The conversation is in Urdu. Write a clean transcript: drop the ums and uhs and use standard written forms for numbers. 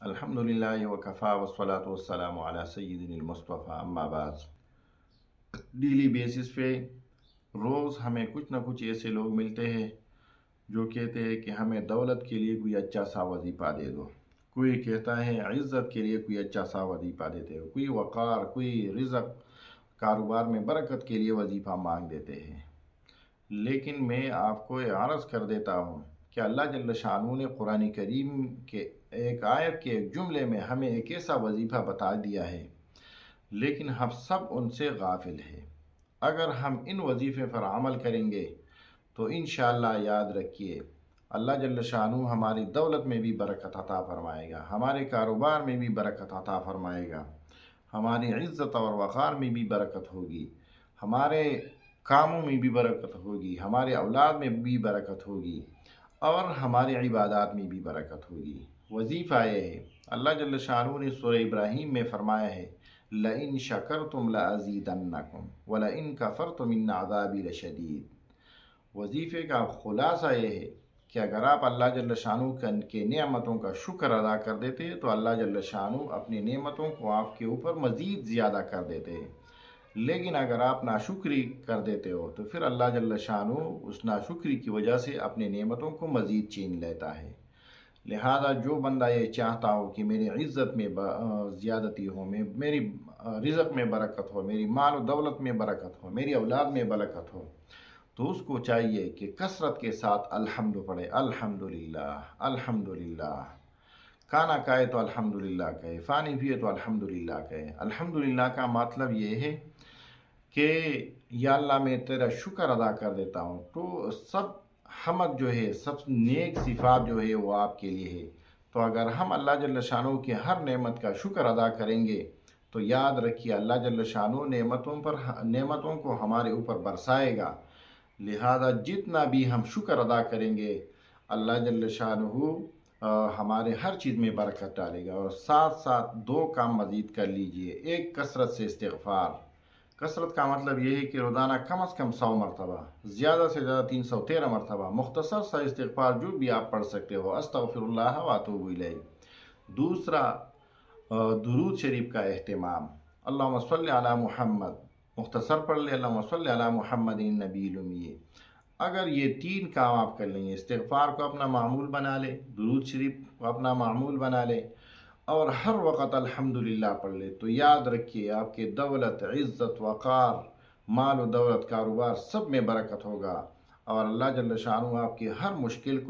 الحمدللہ وکفا والصلاۃ والسلام علی سیدنا المصطفیٰ اما بعد۔ ڈیلی بیسس پہ روز ہمیں کچھ نہ کچھ ایسے لوگ ملتے ہیں جو کہتے ہیں کہ ہمیں دولت کے لیے کوئی اچھا سا وظیفہ دے دو، کوئی کہتا ہے عزت کے لیے کوئی اچھا سا وظیفہ دیتے ہو، کوئی وقار، کوئی رزق، کاروبار میں برکت کے لیے وظیفہ مانگ دیتے ہیں۔ لیکن میں آپ کو عرض کر دیتا ہوں کہ اللہ جل شانہ نے قرآن کریم کے ایک آیت کے ایک جملے میں ہمیں ایک ایسا وظیفہ بتا دیا ہے، لیکن ہم سب ان سے غافل ہیں۔ اگر ہم ان وظیفے پر عمل کریں گے تو انشاءاللہ یاد رکھیے اللہ جل شانہ ہماری دولت میں بھی برکت عطا فرمائے گا، ہمارے کاروبار میں بھی برکت عطا فرمائے گا، ہماری عزت اور وقار میں بھی برکت ہوگی، ہمارے کاموں میں بھی برکت ہوگی، ہمارے اولاد میں بھی برکت ہوگی، اور ہماری عبادات میں بھی برکت ہوگی۔ وظیفہ یہ ہے، اللہ جل شانہ نے سورہ ابراہیم میں فرمایا ہے لَإِن شَكَرْتُمْ لَأَزِيدَنَّكُمْ وَلَإِن كَفَرْتُمْ إِنَّ عَذَابِي لَشَدِيدٌ۔ وظیفے کا خلاصہ یہ ہے کہ اگر آپ اللہ جل شانہ کے نعمتوں کا شکر ادا کر دیتے تو اللہ جل شانہ اپنی نعمتوں کو آپ کے اوپر مزید زیادہ کر دیتے ہیں، لیکن اگر آپ ناشکری کر دیتے ہو تو پھر اللہ جل شانہ اس ناشکری کی وجہ سے اپنی نعمتوں کو مزید چھین لیتا ہے۔ لہذا جو بندہ یہ چاہتا ہو کہ میری عزت میں زیادتی ہو، میری رزق میں برکت ہو، میری مال و دولت میں برکت ہو، میری اولاد میں برکت ہو، تو اس کو چاہیے کہ کثرت کے ساتھ الحمد پڑھے، الحمدللہ الحمدللہ، کھانا کھائے تو الحمدللہ کہے، پانی پیے تو الحمدللہ کہے۔ الحمدللہ کا مطلب یہ ہے کہ یا اللہ میں تیرا شکر ادا کر دیتا ہوں، تو سب حمد جو ہے، سب نیک صفات جو ہے وہ آپ کے لیے ہے۔ تو اگر ہم اللہ جل شانہ کی ہر نعمت کا شکر ادا کریں گے تو یاد رکھیے اللہ جل شانہ نعمتوں کو ہمارے اوپر برسائے گا۔ لہذا جتنا بھی ہم شکر ادا کریں گے اللہ جل شانہ ہمارے ہر چیز میں برکت ڈالے گا۔ اور ساتھ ساتھ دو کام مزید کر لیجئے، ایک کثرت سے استغفار۔ کثرت کا مطلب یہ ہے کہ روزانہ کم از کم 100 مرتبہ، زیادہ سے زیادہ 313 مرتبہ مختصر سا استغفار جو بھی آپ پڑھ سکتے ہو، استغفر اللہ واتوب الیہ۔ دوسرا درود شریف کا اہتمام، اللہم صلی علی محمد، مختصر پڑھ لے اللہم صلی علی محمد النبی الامی۔ اگر یہ 3 کام آپ کر لیں گے، استغفار کو اپنا معمول بنا لے، درود شریف کو اپنا معمول بنا لے، اور ہر وقت الحمدللہ پڑھ لے، تو یاد رکھیے آپ کے دولت، عزت، وقار، مال و دولت، کاروبار سب میں برکت ہوگا، اور اللہ جل شانہ آپ کی ہر مشکل کو